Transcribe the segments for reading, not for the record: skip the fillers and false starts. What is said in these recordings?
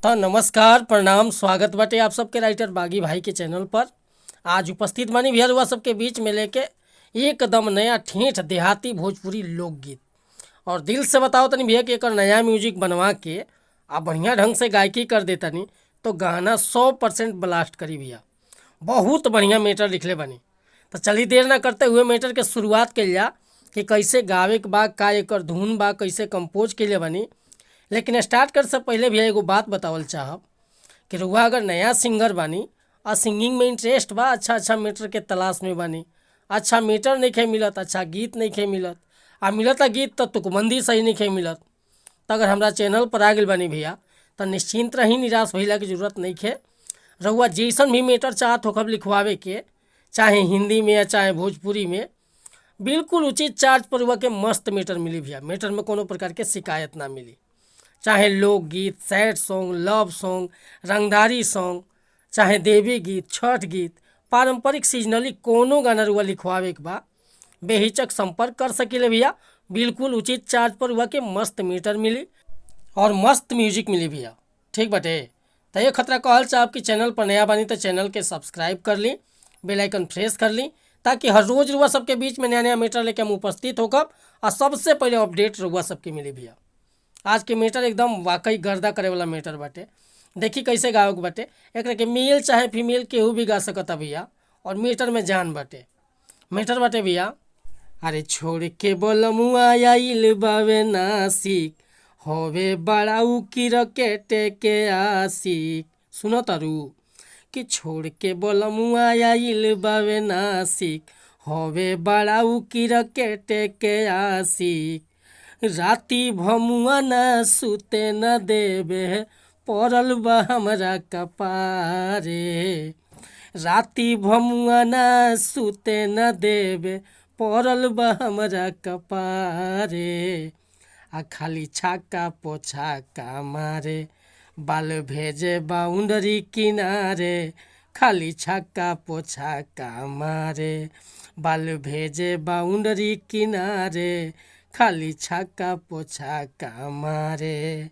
तो नमस्कार प्रणाम स्वागत बाटे आप सबके राइटर बागी भाई के चैनल पर। आज उपस्थित बानी भैया हुआ सबके बीच में लेके एकदम नया ठेठ देहाती भोजपुरी लोकगीत। और दिल से बताओ तनी भैया कि एक नया म्यूजिक बनवा के आप बढ़िया ढंग से गायकी कर देतनी तो गाना 100% ब्लास्ट करी भैया। बहुत बढ़िया मैटर लिखले बनी। तो चलिए देर ना करते हुए मैटर के शुरुआत कल जा कि कैसे गावे के बा, का एकर धुन बा, कैसे कंपोज के लिए बनी। लेकिन स्टार्ट कर से पहले भी एगो बात बतावल चाहब कि रुआ अगर नया सिंगर बानी और सिंगिंग में इंटरेस्ट बा, अच्छा मीटर के तलाश में बानी, अच्छा मीटर नहीं खे मिलत, अच्छा गीत नहीं खे मिलत, आ मिलत गीत तो तुकबंदी सही नहीं खे मिलत, तो अगर हमारा चैनल पर आ गई बानी भैया तो निश्चिंत रही, निराश भैया की जरूरत नहीं खे। रहुआ जैसन भी मीटर चाहत होखब लिखवावे के, चाहे हिंदी में या चाहे भोजपुरी में, बिल्कुल उचित चार्ज पर हुआ के मस्त मीटर मिली भैया। मीटर में कोनो प्रकार के शिकायत ना मिली। चाहे लोकगीत, सैड सॉन्ग, लव सॉन्ग, रंगदारी सॉन्ग, चाहे देवी गीत, छठ गीत, पारंपरिक सीजनली कोनो गाना रुआ लिखवावे के बा, बेहिचक संपर्क कर सकिले भैया। बिल्कुल उचित चार्ज पर हुआ के मस्त मीटर मिली और मस्त म्यूजिक मिली भैया। ठीक बटे। तो ये खतरा कहल चाहब कि चैनल पर नया बानी तो चैनल के सब्सक्राइब कर ली, बेल आइकन प्रेस कर ली, ताकि हर रोज रुआ सबके बीच में नया नया मीटर लेके हम उपस्थित होकर और सबसे पहले अपडेट रुआ सबके मिली भैया। आज के मीटर एकदम वाकई गर्दा करे वाला मीटर बाटे। देखी कैसे गावे के बाटे। एक के मेल चाहे फीमेल केहू भी गा सकता भैया। और मीटर में जान बाटे। मीटर बाटे भैया। अरे छोड़ के बोलमुआ आइल बावे नासिक, होवे बड़ा की रकेटे के आशिक। सुनो तारू कि छोड़ के बोलमुआ आइल बावे नासिक, होवे बड़ा की रकेटे के आशिक। राती भमुआ न सुते न देवे, पड़ल बा हमरा कपारे। राती भमुआ न सुते न देवे, पड़ल बा हमरा कपारे। आ खाली छक्का पोछा का मारे, बाल भेजे बाउंड्री किनारे। खाली छक्का पोछा का मारे, बाल भेजे बाउंड्री किनारे। खाली छक्का पोछा का मारे।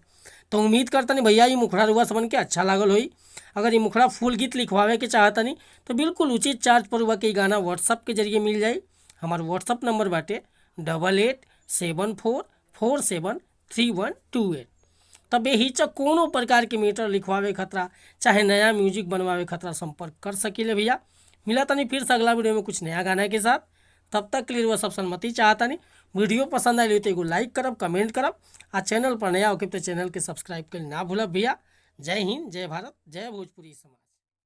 तो उम्मीद करता नहीं भैया ये मुखड़ा रुआ समन के अच्छा लागल होई। अगर ये मुखड़ा फुल गीत लिखवावे के चाहता नहीं तो बिल्कुल उचित चार्ज पर हुआ कि गाना व्हाट्सअप के जरिए मिल जाए। हमारा व्हाट्सअप नंबर बाटे 8874473128। तब बेहिचक कोनो प्रकार के मीटर लिखवावे खतरा चाहे नया म्यूजिक बनवावे खतरा संपर्क कर सकिले भैया। मिला तनी फिर से अगला वीडियो में कुछ नया गाना के साथ। तब तक के लिए वह सब सन्मति चाहता नहीं। वीडियो पसंद आई तो एगो लाइक करब, कमेंट करब, आ चैनल पर नया होके तो चैनल के सब्सक्राइब कर ना भूलब भैया। जय हिंद, जय भारत, जय भोजपुरी समाज।